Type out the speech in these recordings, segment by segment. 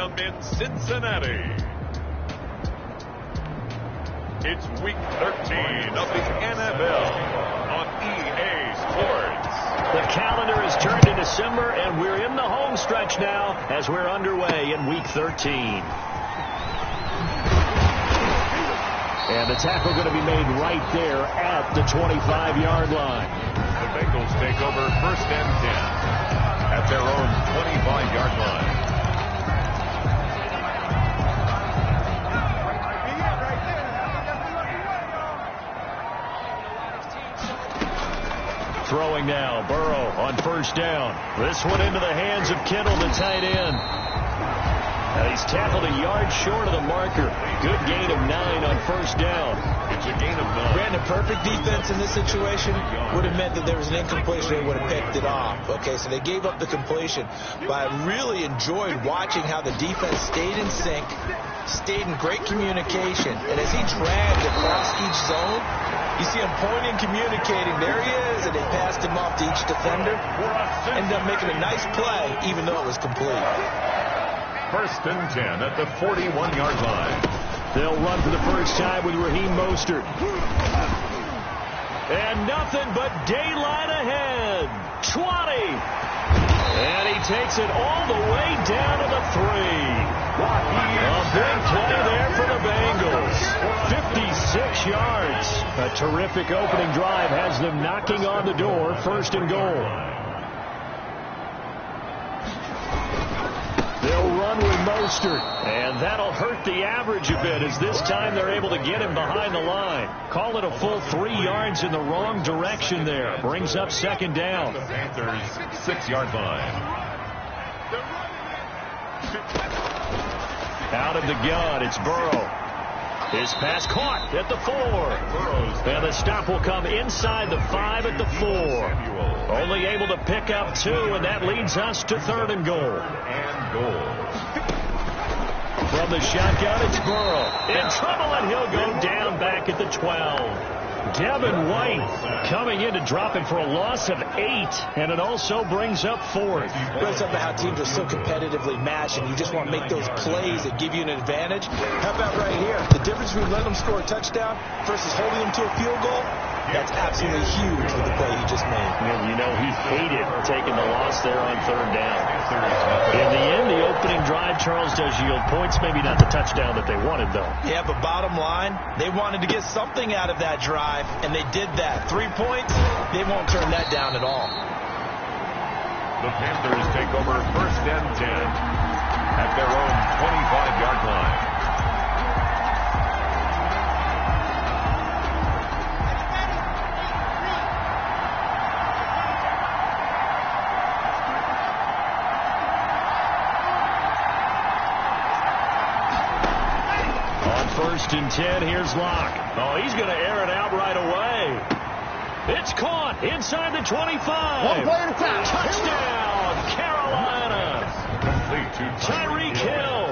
Stadium in Cincinnati. It's Week 13 of the NFL on EA Sports. The calendar has turned to December, and we're in the home stretch now as we're underway in Week 13. And the tackle going to be made right there at the 25-yard line. The Bengals take over 1st and 10 at their own 25-yard line. Throwing now, Burrow on 1st down. This one into the hands of Kittle, the tight end. And he's tackled a yard short of the marker. Good gain of 9 on 1st down. It's a gain of 9. Brandon, perfect defense in this situation would have meant that there was an incompletion. They would have picked it off. Okay, so they gave up the completion. But I really enjoyed watching how the defense stayed in sync, stayed in great communication. And as he dragged across each zone, you see him pointing, communicating. There he is, and they passed him off to each defender. Ended up making a nice play, even though it was complete. 1st and 10 at the 41-yard line. They'll run for the first time with Raheem Mostert. And nothing but daylight ahead. 20. And he takes it all the way down to the 3. A big play there for the Bengals. 56 yards. A terrific opening drive has them knocking on the door. 1st and goal. They'll run with Mostert, and that'll hurt the average a bit as this time they're able to get him behind the line. Call it a full 3 yards in the wrong direction there. Brings up 2nd down. The Panthers' 6-yard line. Out of the gun, it's Burrow. His pass caught at the 4. And the stop will come inside the 5 at the 4. Only able to pick up 2, and that leads us to 3rd and goal. From the shotgun, it's Burrow. In trouble, and he'll go down back at the 12. Devin White coming in to drop it for a loss of 8, and it also brings up 4th. Brings up how teams are so competitively matched, and you just want to make those plays that give you an advantage. How about right here? The difference between letting them score a touchdown versus holding them to a field goal, that's absolutely huge with the play he just made. And you know, he hated taking the loss there on 3rd down. In the end, the opening drive, Charles, does yield points. Maybe not the touchdown that they wanted, though. Yeah, but bottom line, they wanted to get something out of that drive, and they did that. 3 points, they won't turn that down at all. The Panthers take over 1st and 10 at their own 25-yard line. On 1st and 10, here's Locke. Oh, he's going to air it out right away. It's caught inside the 25. 1 play at a time. Touchdown, Carolina. Complete to Tyreek Hill,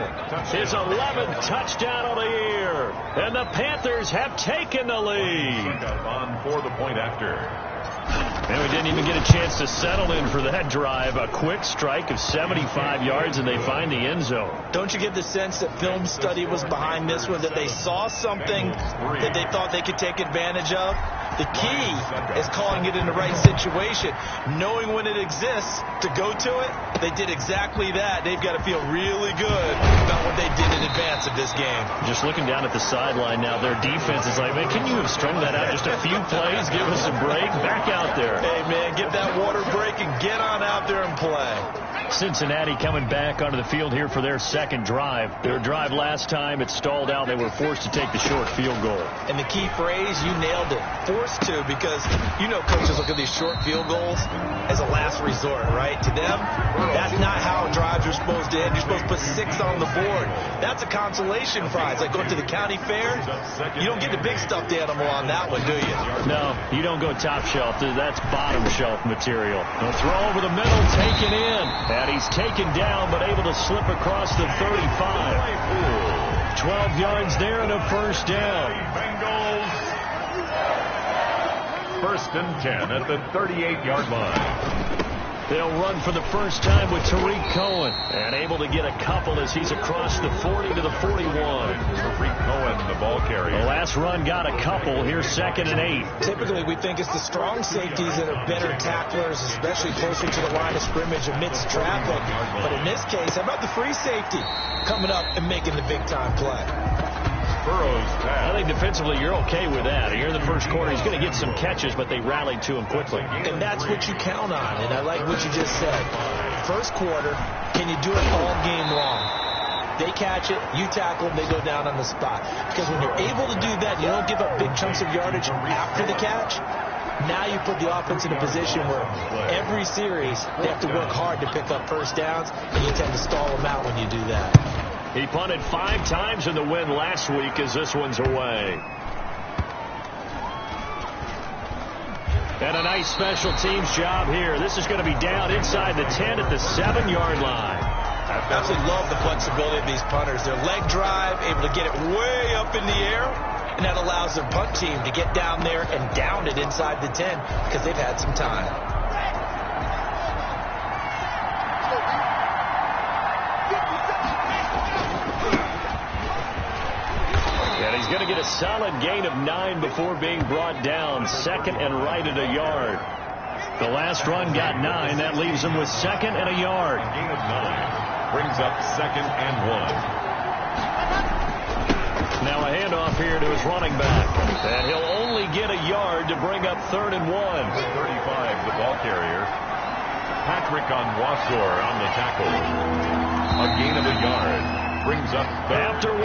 his 11th touchdown of the year. And the Panthers have taken the lead. On for the point after. And we didn't even get a chance to settle in for that drive. A quick strike of 75 yards, and they find the end zone. Don't you get the sense that film study was behind this one, that they saw something that they thought they could take advantage of? The key is calling it in the right situation, knowing when it exists to go to it. They did exactly that. They've got to feel really good about what they did in advance of this game. Just looking down at the sideline now, their defense is like, man, can you have strung that out just a few plays? Give us a break. Back out there. Hey, man, get that water break and get on out there and play. Cincinnati coming back onto the field here for their 2nd drive. Their drive last time, it stalled out. They were forced to take the short field goal. And the key phrase, you nailed it. Forced to, because you know coaches look at these short field goals as a last resort, right? To them, that's not how drives are supposed to end. You're supposed to put 6 on the board. That's a consolation prize. Like going to the county fair, you don't get the big stuffed animal on that one, do you? No, you don't go top shelf. That's bottom shelf material. A throw over the middle, taken in. And he's taken down, but able to slip across the 35. 12 yards there and a 1st down. Bengals. 1st and 10 at the 38-yard line. They'll run for the first time with Tariq Cohen. And able to get a couple as he's across the 40 to the 41. Tariq Cohen, the ball carrier. The last run got a couple. Here's 2nd and 8. Typically, we think it's the strong safeties that are better tacklers, especially closer to the line of scrimmage amidst traffic. But in this case, how about the free safety coming up and making the big-time play? I think defensively you're okay with that. Here in the first quarter, he's going to get some catches, but they rallied to him quickly. And that's what you count on, and I like what you just said. First quarter, can you do it all game long? They catch it, you tackle them, they go down on the spot. Because when you're able to do that, you don't give up big chunks of yardage after the catch. Now you put the offense in a position where every series they have to work hard to pick up first downs, and you tend to stall them out when you do that. He punted 5 times in the win last week as this one's away. And a nice special teams job here. This is going to be down inside the 10 at the 7-yard line. I absolutely love the flexibility of these punters. Their leg drive, able to get it way up in the air, and that allows their punt team to get down there and down it inside the 10 because they've had some time. He's going to get a solid gain of 9 before being brought down. 2nd and right at a yard. The last run got 9. That leaves him with 2nd and a yard. Gain of 9 brings up 2nd and 1. Now a handoff here to his running back. And he'll only get a yard to bring up 3rd and 1. 35, the ball carrier. Patrick on Wassor on the tackle. A gain of a yard. Brings up after 1,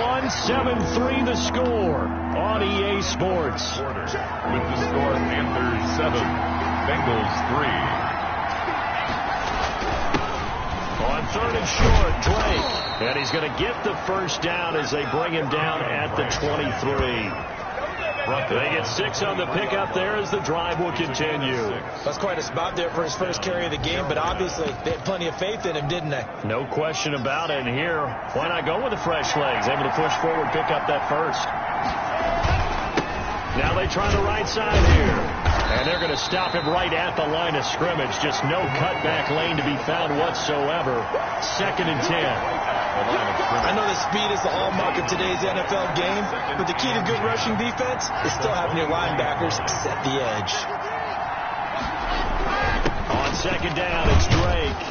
7-3 the score on EA Sports. With the score, Panthers 7, Bengals 3. On 3rd and short, Drake. And he's going to get the first down as they bring him down at the 23. They get 6 on the pickup there as the drive will continue. That's quite a spot there for his first carry of the game, but obviously they had plenty of faith in him, didn't they? No question about it. And here, why not go with the fresh legs? Able to push forward, pick up that first. Now they try the right side here. And they're going to stop him right at the line of scrimmage. Just no cutback lane to be found whatsoever. 2nd and 10. I know that speed is the hallmark of today's NFL game, but the key to good rushing defense is still having your linebackers set the edge. On 2nd down, it's Drake.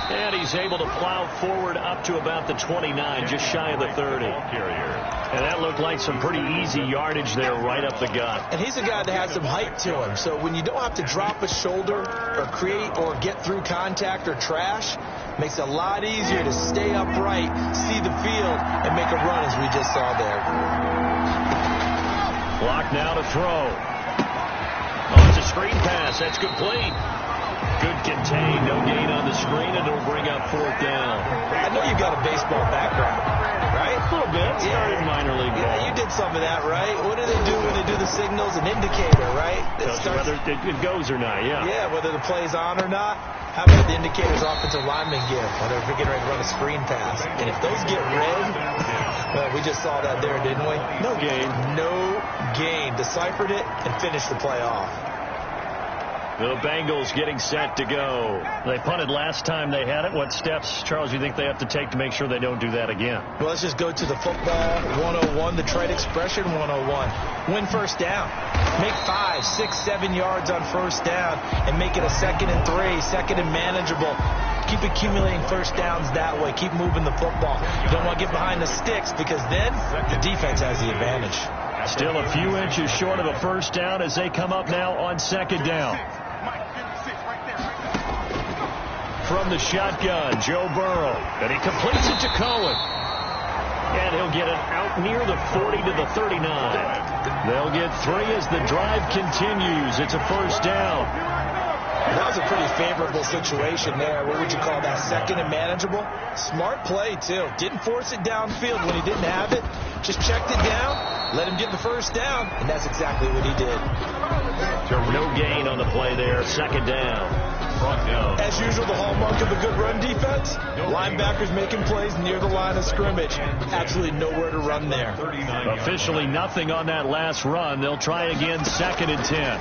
And he's able to plow forward up to about the 29, just shy of the 30. And that looked like some pretty easy yardage there right up the gut. And he's a guy that has some height to him, so when you don't have to drop a shoulder or create or get through contact or trash, makes it a lot easier to stay upright, see the field, and make a run as we just saw there. Block now to throw. Oh, it's a screen pass. That's complete. Good contain. No gain on the screen, and it'll bring up 4th down. I know you've got a baseball background, right? A little bit. Started minor league ball. Yeah, you did some of that, right? What do they do when they do the signals? An indicator, right? Whether it goes or not, yeah. Yeah, whether the play's on or not. How about the indicators offensive linemen give when they're getting ready to run a screen pass? And if those get red, well, we just saw that there, didn't we? No gain. No gain. Deciphered it and finished the play off. The Bengals getting set to go. They punted last time they had it. What steps, Charles, do you think they have to take to make sure they don't do that again? Well, let's just go to the football 101, the trade expression 101. Win first down. Make 5, 6, 7 yards on first down and make it a 2nd and 3, 2nd and manageable. Keep accumulating first downs that way. Keep moving the football. You don't want to get behind the sticks because then the defense has the advantage. Still a few inches short of a first down as they come up now on 2nd down. From the shotgun, Joe Burrow. And he completes it to Cohen. And he'll get it out near the 40 to the 39. They'll get 3 as the drive continues. It's a first down. That was a pretty favorable situation there. What would you call that? 2nd and manageable? Smart play, too. Didn't force it downfield when he didn't have it. Just checked it down, let him get the first down, and that's exactly what he did. No gain on the play there. 2nd down. As usual, the hallmark of a good run defense, linebackers making plays near the line of scrimmage. Absolutely nowhere to run there. Officially nothing on that last run. They'll try again 2nd and 10.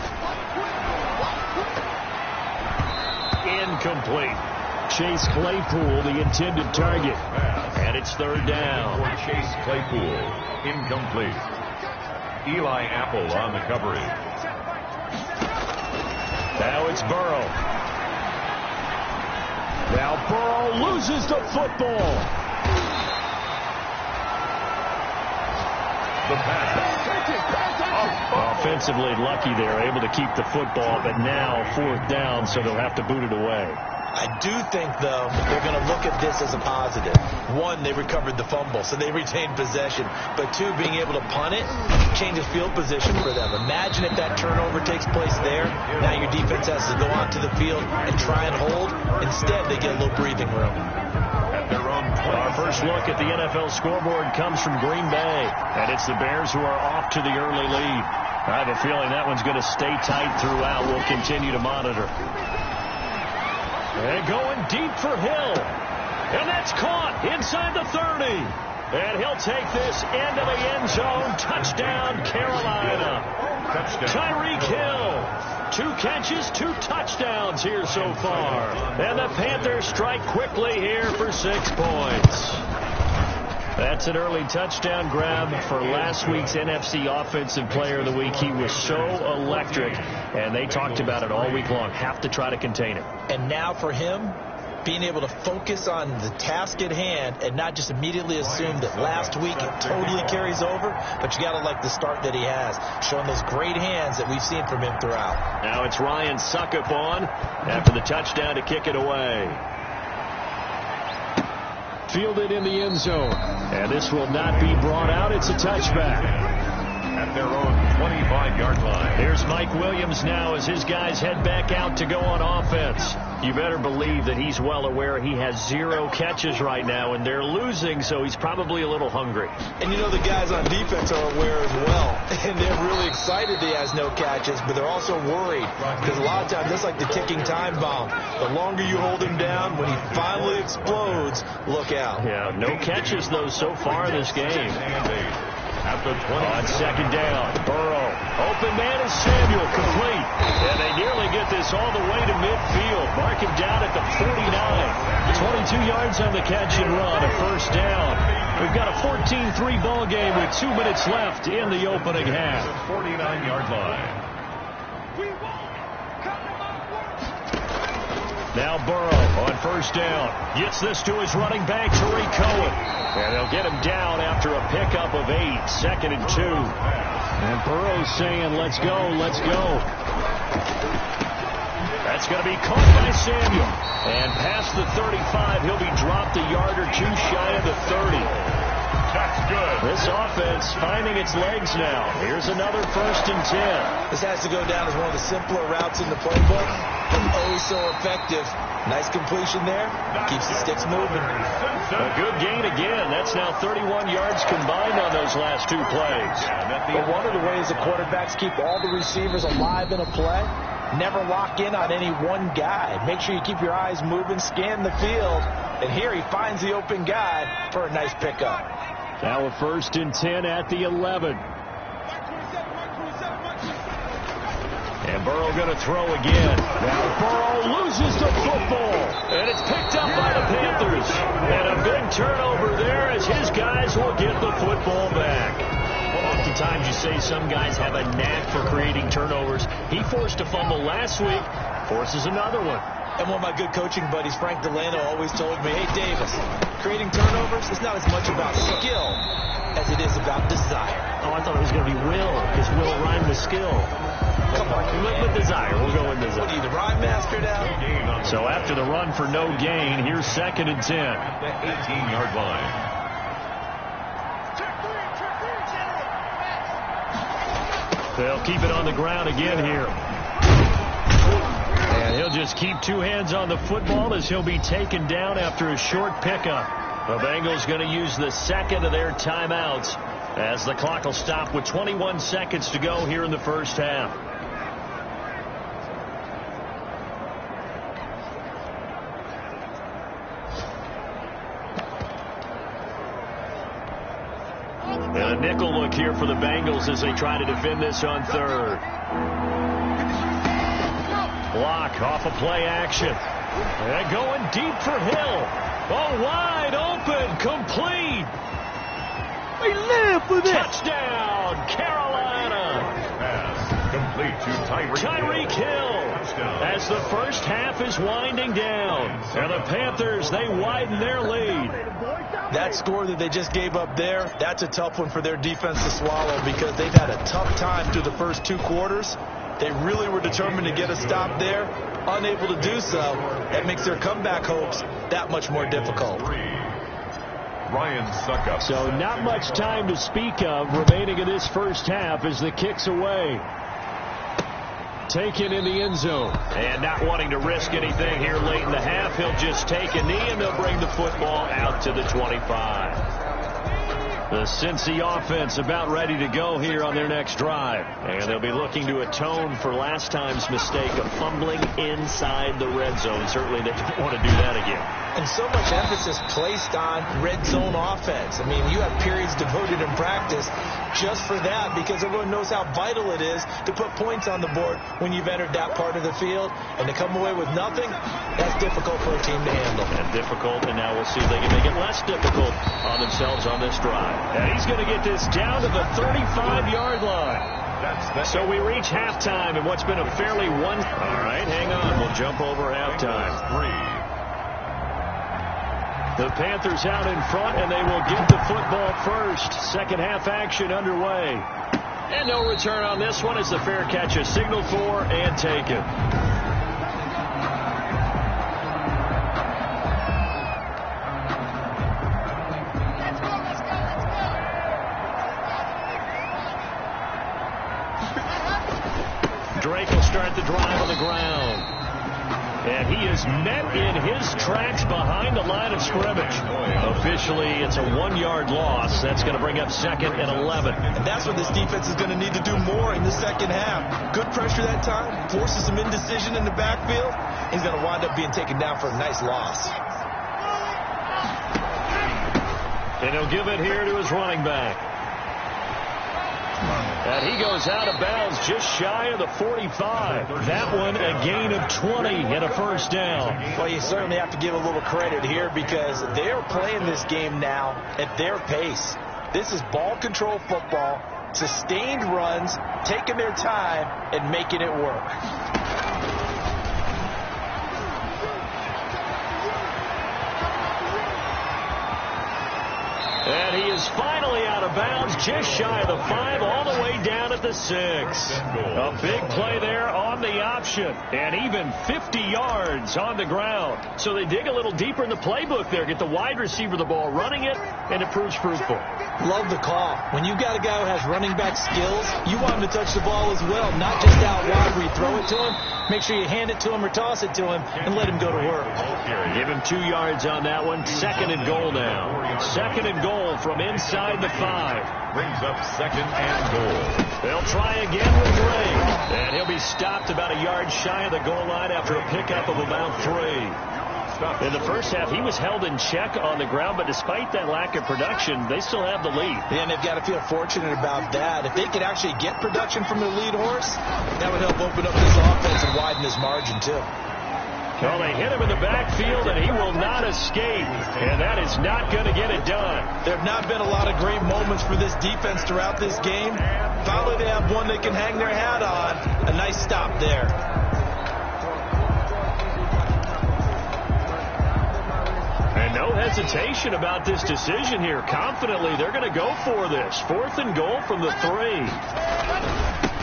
incomplete. Chase Claypool, the intended target. And it's third down. For Chase Claypool, incomplete. Eli Apple on the coverage. Now it's Burrow. Now Burrow loses the football. The pass. Offensively lucky they're able to keep the football, but now fourth down, so they'll have to boot it away. I do think, though, they're going to look at this as a positive. One, they recovered the fumble, so they retained possession. But two, being able to punt it changes field position for them. Imagine if that turnover takes place there. Now your defense has to go onto the field and try and hold. Instead, they get a little breathing room. At their own 20. Our first look at the NFL scoreboard comes from Green Bay, and it's the Bears who are off to the early lead. I have a feeling that one's going to stay tight throughout. We'll continue to monitor. And going deep for Hill. And that's caught inside the 30. And he'll take this into the end zone. Touchdown, Carolina. Tyreek Hill. 2 catches, 2 touchdowns here so far. And the Panthers strike quickly here for 6 points. That's an early touchdown grab for last week's NFC Offensive Player of the Week. He was so electric, and they talked about it all week long. Have to try to contain it. And now for him, being able to focus on the task at hand and not just immediately assume that last week it totally carries over, but you got to like the start that he has, showing those great hands that we've seen from him throughout. Now it's Ryan Suckup on after the touchdown to kick it away. Fielded in the end zone. And this will not be brought out. It's a touchback. At their own 25-yard line. Here's Mike Williams now as his guys head back out to go on offense. You better believe that he's well aware he has 0 catches right now, and they're losing, so he's probably a little hungry. And you know the guys on defense are aware as well, and they're really excited he has no catches, but they're also worried because a lot of times that's like the ticking time bomb. The longer you hold him down, when he finally explodes, look out. Yeah, no catches, though, so far in this game. At the 20. On second down, Burrow. Open man is Samuel, complete. And they nearly get this all the way to midfield. Mark him down at the 49. 22 yards on the catch and run, a first down. We've got a 14-3 ball game with 2 minutes left in the opening half. 49-yard line. Now Burrow on first down. Gets this to his running back, Tariq Cohen. And they'll get him down after a pickup of 8. Second and 2. And Burrow's saying, let's go, let's go. That's going to be caught by Samuel. And past the 35, he'll be dropped a yard or 2 shy of the 30. That's good. This offense finding its legs now. Here's another first and 10. This has to go down as one of the simpler routes in the playbook, but oh so effective. Nice completion there. Keeps the sticks moving. A good gain again. That's now 31 yards combined on those last 2 plays. But one of the ways the quarterbacks keep all the receivers alive in a play, never lock in on any one guy. Make sure you keep your eyes moving, scan the field, and here he finds the open guy for a nice pickup. Now a first and 10 at the 11. And Burrow going to throw again. Now Burrow loses the football. And it's picked up by the Panthers. And a big turnover there as his guys will get the football back. Oftentimes you say some guys have a knack for creating turnovers. He forced a fumble last week, forces another one. And one of my good coaching buddies, Frank Delano, always told me, hey, Davis, creating turnovers is not as much about skill as it is about desire. Oh, I thought it was going to be will, because will rhyme with skill. Come on. With desire. We'll go with desire. What are you, the rhyme master now? So after the run for no gain, here's second and 10. The 18-yard line. They'll keep it on the ground again here. And he'll just keep 2 hands on the football as he'll be taken down after a short pickup. The Bengals going to use the second of their timeouts as the clock will stop with 21 seconds to go here in the first half. And a nickel look here for the Bengals as they try to defend this on third. Block off a play action. And going deep for Hill. Oh, wide open, complete. They live for this. Touchdown, Carolina. Pass complete to Tyreek Hill. As the first half is winding down. And the Panthers, they widen their lead. That score that they just gave up there, that's a tough one for their defense to swallow because they've had a tough time through the first 2 quarters. They really were determined to get a stop there. Unable to do so, that makes their comeback hopes that much more difficult. Ryan Suckup. So not much time to speak of remaining in this first half as the kick's away. Taken in the end zone. And not wanting to risk anything here late in the half, he'll just take a knee and they'll bring the football out to the 25. The Cincy offense about ready to go here on their next drive. And they'll be looking to atone for last time's mistake of fumbling inside the red zone. Certainly they don't want to do that again. And so much emphasis placed on red zone offense. I mean, you have periods devoted in practice just for that because everyone knows how vital it is to put points on the board when you've entered that part of the field. And to come away with nothing, that's difficult for a team to handle. And difficult, and now we'll see if they can make it less difficult on themselves on this drive. And he's going to get this down to the 35-yard line. So we reach halftime in what's been a fairly one. All right, hang on. We'll jump over halftime. The Panthers out in front, and they will get the football first. Second half action underway. And no return on this one as the fair catch is signaled for and taken. Drake will start the drive on the ground. And he is met in his tracks behind the line of scrimmage. Officially, it's a 1-yard loss. That's going to bring up 2nd and 11. And that's what this defense is going to need to do more in the second half. Good pressure that time. Forces some indecision in the backfield. He's going to wind up being taken down for a nice loss. And he'll give it here to his running back. And he goes out of bounds just shy of the 45. That one a gain of 20 and a first down. Well, you certainly have to give a little credit here because they're playing this game now at their pace. This is ball control football, sustained runs, taking their time and making it work. And he is finally out of bounds, just shy of the 5, all the way down at the 6. A big play there on the option, and even 50 yards on the ground. So they dig a little deeper in the playbook there, get the wide receiver the ball, running it, and it proves fruitful. Love the call. When you've got a guy who has running back skills, you want him to touch the ball as well, not just out wide where you throw it to him. Make sure you hand it to him or toss it to him and let him go to work. Give him 2 yards on that one. 2nd and goal now. 2nd and goal from inside the 5. Brings up 2nd and goal. They'll try again with Ray. And he'll be stopped about a yard shy of the goal line after a pickup of about 3. In the first half, he was held in check on the ground, but despite that lack of production, they still have the lead. And they've got to feel fortunate about that. If they could actually get production from their lead horse, that would help open up this offense and widen this margin, too. Well, they hit him in the backfield, and he will not escape. And that is not going to get it done. There have not been a lot of great moments for this defense throughout this game. Finally, they have one they can hang their hat on. A nice stop there. And no hesitation about this decision here. Confidently, they're going to go for this. 4th and goal from the 3.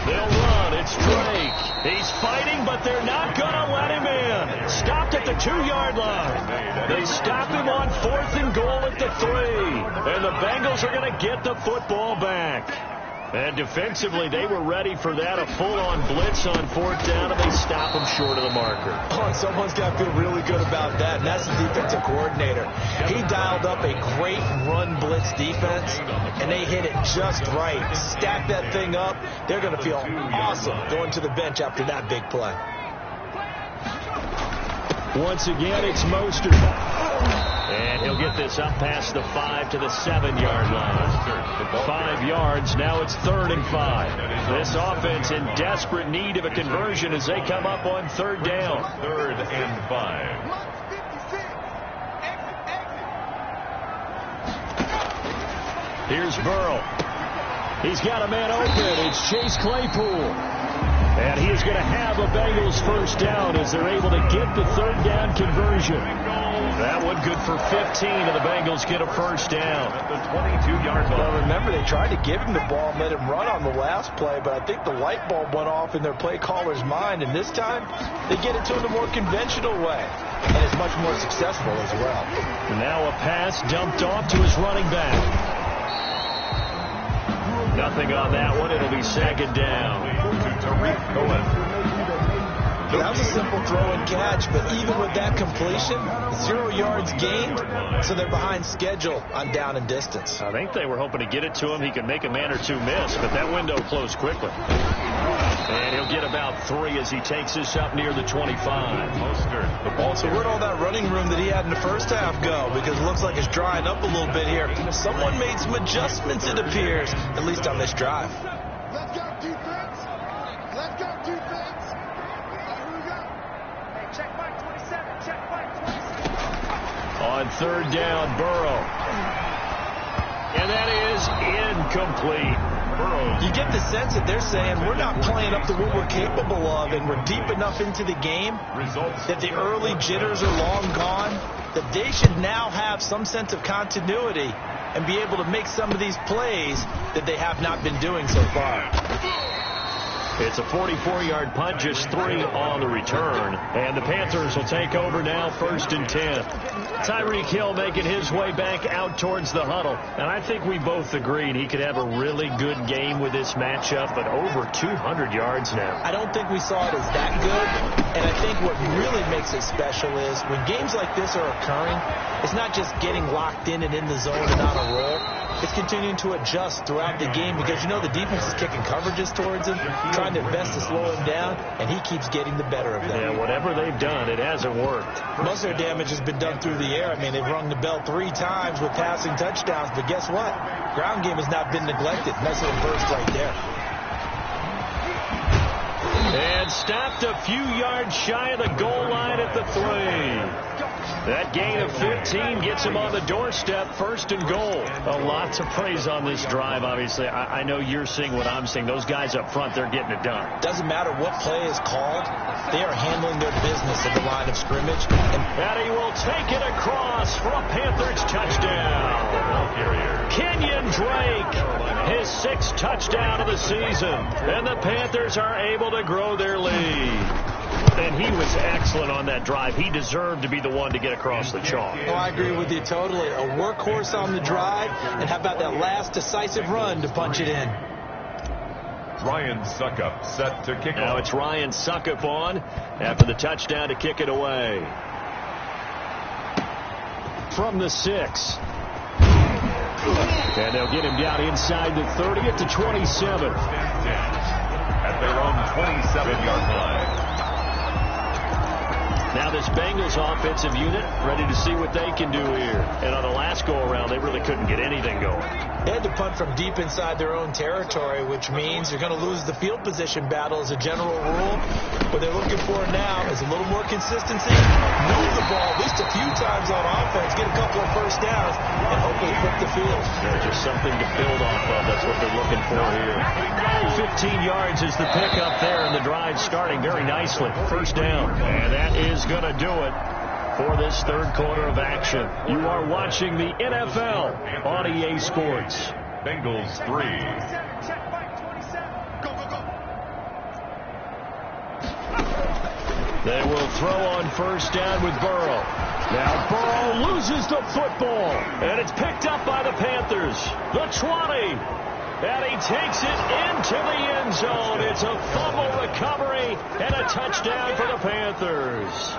They'll run. It's Drake. He's fighting, but they're not going to let him in. Stopped at the 2-yard line. They stop him on 4th and goal at the 3. And the Bengals are going to get the football back. And defensively, they were ready for that. A full-on blitz on 4th down, and they stop him short of the marker. Oh, and someone's got to feel really good about that, and that's the defensive coordinator. He dialed up a great run blitz defense, and they hit it just right. Stack that thing up. They're going to feel awesome going to the bench after that big play. Once again, it's Mostert. And he'll get this up past the 5 to the 7-yard line. 5 yards. Now it's 3rd and 5. This offense in desperate need of a conversion as they come up on 3rd down. 3rd and 5. Here's Burrow. He's got a man open. It's Chase Claypool. And he is going to have a Bengals 1st down as they're able to get the 3rd down conversion. That one good for 15, and the Bengals get a 1st down. At the 22-yard line. Well, remember, they tried to give him the ball and let him run on the last play, but I think the light bulb went off in their play caller's mind, and this time they get it to him the more conventional way, and it's much more successful as well. And now a pass dumped off to his running back. Nothing on that one. It'll be 2nd down. That was a simple throw and catch, but even with that completion, 0 yards gained, so they're behind schedule on down and distance. I think they were hoping to get it to him. He could make a man or two miss, but that window closed quickly. And he'll get about 3 as he takes this up near the 25. So where'd all that running room that he had in the first half go? Because it looks like it's drying up a little bit here. Someone made some adjustments, it appears, at least on this drive. Let's go, defense. Let's go, defense. Here we go. Hey, check mark 27. Check mark 27. On 3rd down, Burrow. And that is incomplete. You get the sense that they're saying we're not playing up to what we're capable of, and we're deep enough into the game that the early jitters are long gone, that they should now have some sense of continuity and be able to make some of these plays that they have not been doing so far. It's a 44-yard punt, just 3 on the return. And the Panthers will take over now, 1st and 10. Tyreek Hill making his way back out towards the huddle. And I think we both agreed he could have a really good game with this matchup, but over 200 yards now. I don't think we saw it as that good. And I think what really makes it special is when games like this are occurring, it's not just getting locked in and in the zone and on a roll. It's continuing to adjust throughout the game because, you know, the defense is kicking coverages towards him, trying their best to slow him down, and he keeps getting the better of them. Yeah, whatever they've done, it hasn't worked. Most of their damage has been done through the air. I mean, they've rung the bell 3 times with passing touchdowns, but guess what? Ground game has not been neglected. Nice little burst right there. And stopped a few yards shy of the goal line at the 3. That gain of 15 gets him on the doorstep, 1st and goal. A lot to praise on this drive, obviously. I know you're seeing what I'm seeing. Those guys up front, they're getting it done. Doesn't matter what play is called. They are handling their business at the line of scrimmage. And he will take it across for a Panthers touchdown. Kenyon Drake, his 6th touchdown of the season. And the Panthers are able to grow their lead. And he was excellent on that drive. He deserved to be the one to get across the chalk. Oh, I agree with you totally. A workhorse on the drive. And how about that last decisive run to punch it in? Ryan Suckup set to kick off. Now it's Ryan Suckup on after the touchdown to kick it away. From the 6. And they'll get him down inside the 30 at the 27. At their own 27-yard line. Now this Bengals offensive unit ready to see what they can do here. And on the last go-around, they really couldn't get anything going. They had to punt from deep inside their own territory, which means you're going to lose the field position battle as a general rule. What they're looking for now is a little more consistency, move the ball at least a few times on offense, get a couple of 1st downs, and hopefully flip the field. There's just something to build off of. That's what they're looking for here. 15 yards is the pickup there, and the drive starting very nicely. 1st down. And that is going to do it for this 3rd quarter of action. You are watching the NFL on EA Sports. Bengals 3. They will throw on 1st down with Burrow. Now Burrow loses the football, and it's picked up by the Panthers. The 20. And he takes it into the end zone. It's a fumble recovery and a touchdown for the Panthers.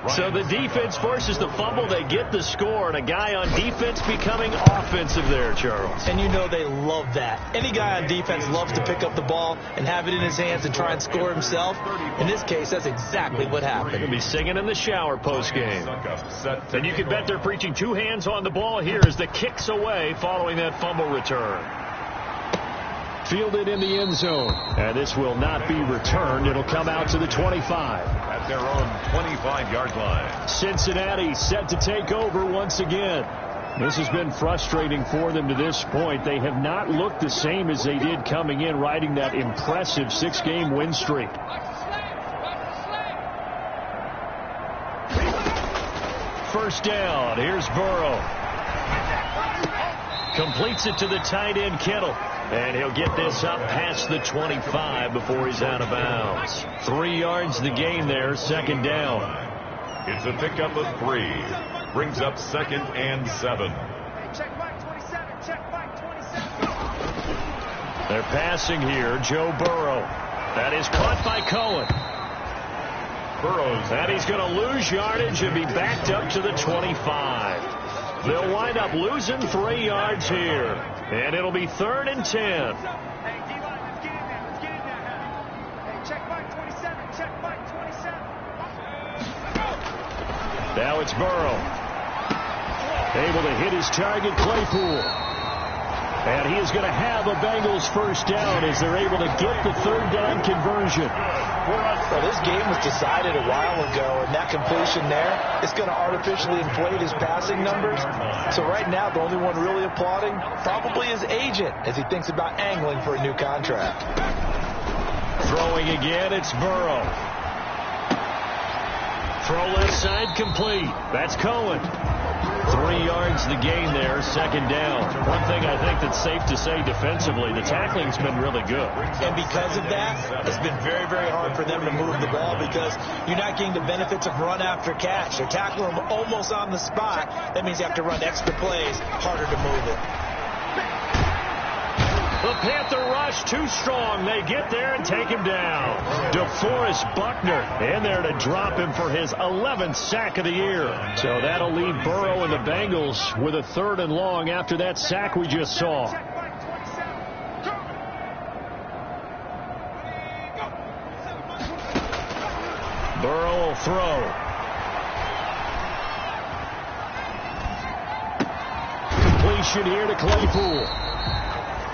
So the defense forces the fumble. They get the score, and a guy on defense becoming offensive there, Charles. And you know they love that. Any guy on defense loves to pick up the ball and have it in his hands and try and score himself. In this case, that's exactly what happened. He'll be singing in the shower post-game. And you can bet they're preaching two hands on the ball here as the kick's away following that fumble return. Fielded in the end zone. And this will not be returned. It'll come out to the 25. At their own 25-yard line. Cincinnati set to take over once again. This has been frustrating for them to this point. They have not looked the same as they did coming in, riding that impressive 6-game win streak. First down. Here's Burrow. Completes it to the tight end, Kittle. And he'll get this up past the 25 before he's out of bounds. 3 yards the gain there, second down. It's a pickup of 3. Brings up 2nd and 7. Check back 27. Check back 27. They're passing here. Joe Burrow. That is caught by Cohen. Burrows. And he's going to lose yardage and be backed up to the 25. They'll wind up losing 3 yards here. And it'll be 3rd and 10. Hey, D-line, let's get in there. Let's get in there. Hey, check back 27. Check back 27. Now it's Burrow. Able to hit his target, Claypool. And he is going to have a Bengals first down as they're able to get the 3rd down conversion. Well, this game was decided a while ago, and that completion there is going to artificially inflate his passing numbers. So right now, the only one really applauding probably his agent as he thinks about angling for a new contract. Throwing again, it's Burrow. Throw left side complete. That's Cohen. 3 yards the gain there, second down. One thing I think that's safe to say defensively, the tackling's been really good. And because of that, it's been very, very hard for them to move the ball because you're not getting the benefits of run after catch. They're tackling them almost on the spot. That means you have to run extra plays, harder to move it. The Panther rush too strong. They get there and take him down. DeForest Buckner in there to drop him for his 11th sack of the year. So that'll leave Burrow and the Bengals with a 3rd and long after that sack we just saw. Burrow will throw. Completion here to Claypool.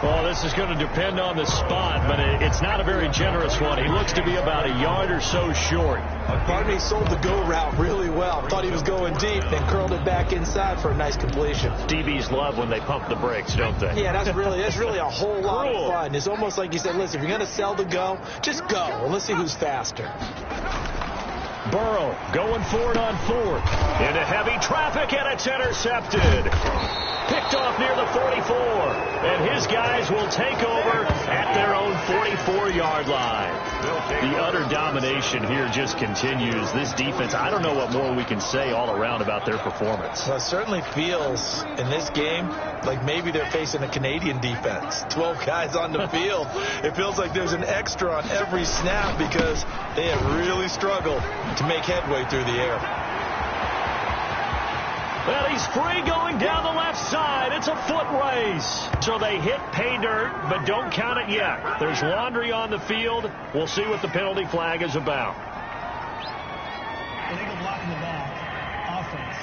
Well, this is going to depend on the spot, but it's not a very generous one. He looks to be about a yard or so short. Barney sold the go route really well. Thought he was going deep, then curled it back inside for a nice completion. DBs love when they pump the brakes, don't they? Yeah, that's really a whole lot of fun. It's almost like you said, listen, if you're going to sell the go, just go. And let's see who's faster. Burrow going for it on 4th. Into heavy traffic, and it's intercepted. Picked off near the 44. And his guys will take over at their own 44-yard line. The utter domination here just continues. This defense, I don't know what more we can say all around about their performance. Well, it certainly feels in this game like maybe they're facing a Canadian defense. 12 guys on the field. It feels like there's an extra on every snap because they have really struggled to make headway through the air. Well, he's free going down the left side. It's a foot race. So they hit pay dirt, but don't count it yet. There's laundry on the field. We'll see what the penalty flag is about. Illegal blocking the ball. Offense.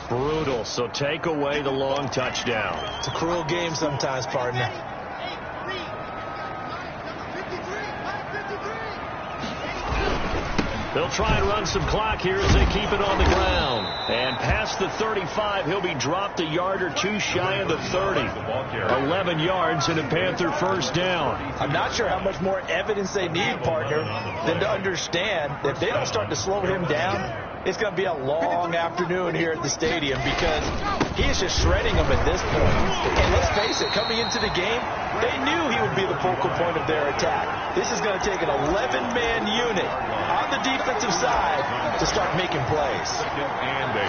Brutal. So take away the long touchdown. It's a cruel game sometimes, partner. They'll try and run some clock here as they keep it on the ground. And past the 35, he'll be dropped a yard or two shy of the 30. 11 yards and a Panther first down. I'm not sure how much more evidence they need, partner, than to understand that if they don't start to slow him down, it's going to be a long afternoon here at the stadium because he is just shredding them at this point. And let's face it, coming into the game, they knew he would be the focal point of their attack. This is going to take an 11-man unit on the defensive side to start making plays.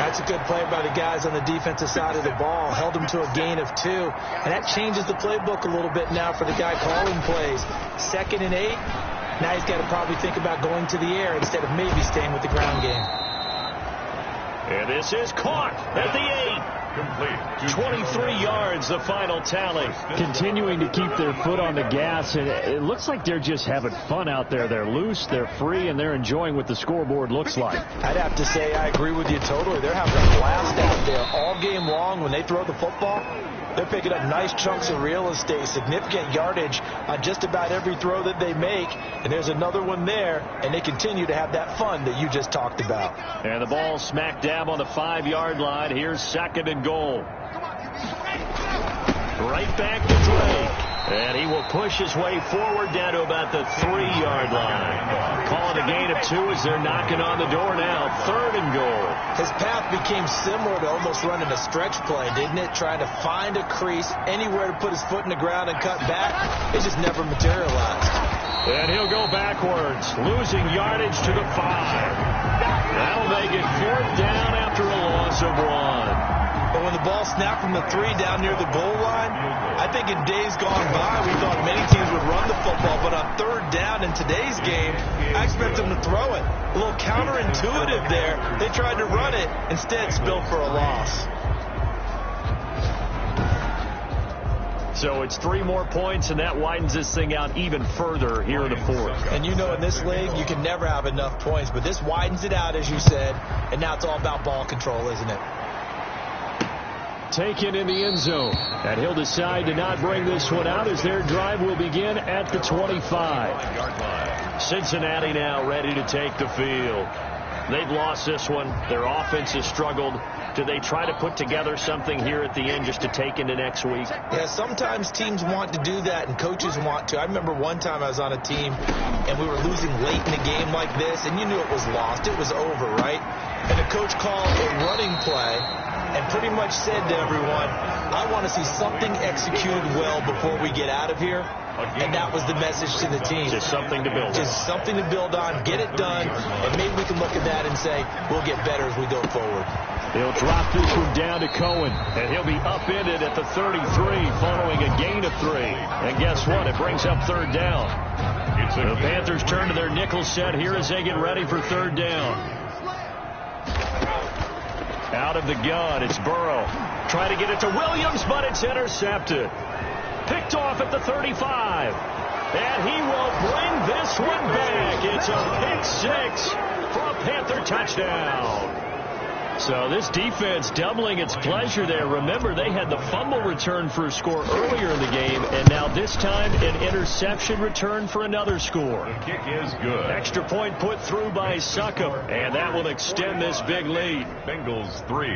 That's a good play by the guys on the defensive side of the ball. Held them to a gain of 2. And that changes the playbook a little bit now for the guy calling plays. 2nd and 8. Now he's got to probably think about going to the air instead of maybe staying with the ground game. And this is caught at the 8. Complete. 23 yards, the final tally. Continuing to keep their foot on the gas, and it looks like they're just having fun out there. They're loose, they're free, and they're enjoying what the scoreboard looks like. I'd have to say I agree with you totally. They're having a blast out there all game long. When they throw the football, they're picking up nice chunks of real estate, significant yardage on just about every throw that they make. And there's another one there, and they continue to have that fun that you just talked about. And the ball smack dab on the 5-yard line. Here's 2nd and goal. Right back to Drake. And he will push his way forward down to about the 3-yard line. Calling a gain of 2 as they're knocking on the door now. 3rd and goal. His path became similar to almost running a stretch play, didn't it? Trying to find a crease, anywhere to put his foot in the ground and cut back. It just never materialized. And he'll go backwards, losing yardage to the 5. That'll make it 4th down after a loss of 1. But when the ball snapped from the 3 down near the goal line, I think in days gone by, we thought many teams would run the football. But on 3rd down in today's game, I expect them to throw it. A little counterintuitive there. They tried to run it, instead spilled for a loss. So it's 3 more points, and that widens this thing out even further here in the 4th. And you know in this league, you can never have enough points. But this widens it out, as you said. And now it's all about ball control, isn't it? Taken in the end zone. And he'll decide to not bring this one out as their drive will begin at the 25. Cincinnati now ready to take the field. They've lost this one. Their offense has struggled. Do they try to put together something here at the end just to take into next week? Yeah, sometimes teams want to do that and coaches want to. I remember one time I was on a team and we were losing late in the game like this, and you knew it was lost. It was over, right? And the coach called a running play and pretty much said to everyone, I want to see something executed well before we get out of here. And that was the message to the team. Just something to build on. Just something to build on, get it done, and maybe we can look at that and say, we'll get better as we go forward. He'll drop this one down to Cohen, and he'll be upended at the 33 following a gain of 3. And guess what? It brings up 3rd down. The Panthers turn to their nickel set here as they get ready for 3rd down. Out of the gun, it's Burrow. Trying to get it to Williams, but it's intercepted. Picked off at the 35. And he will bring this one back. It's a pick 6 for a Panther touchdown. So this defense doubling its pleasure there. Remember, they had the fumble return for a score earlier in the game, and now this time an interception return for another score. The kick is good. Extra point put through by Succop, and that will extend this big lead. Bengals 3.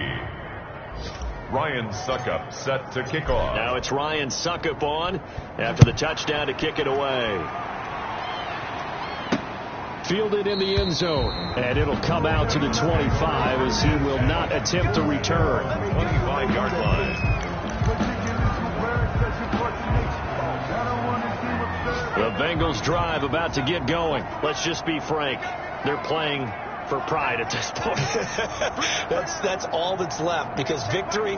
Ryan Succop set to kick off. Now it's Ryan Succop on after the touchdown to kick it away. Fielded in the end zone, and it'll come out to the 25 as he will not attempt to return. 25-yard line. The Bengals drive about to get going. Let's just be frank. They're playing for pride at this point. That's all that's left, because victory,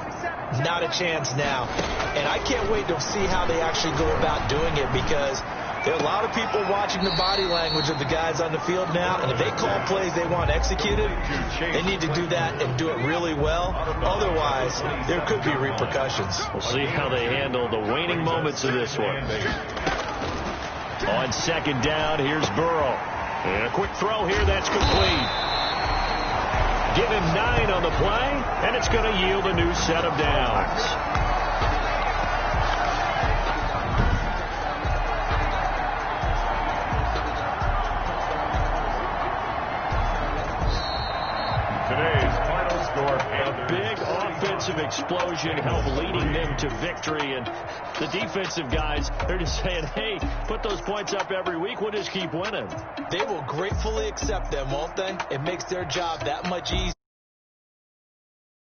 not a chance now. And I can't wait to see how they actually go about doing it, because there are a lot of people watching the body language of the guys on the field now, and if they call plays they want executed, they need to do that and do it really well. Otherwise, there could be repercussions. We'll see how they handle the waning moments of this one. On 2nd down, here's Burrow. And a quick throw here, that's complete. Give him 9 on the play, and it's going to yield a new set of downs. Today's final score, A big offensive explosion helped leading them to victory, and the defensive guys, they're just saying, hey, put those points up every week, we'll just keep winning. They will gratefully accept them, won't they? It makes their job that much easier.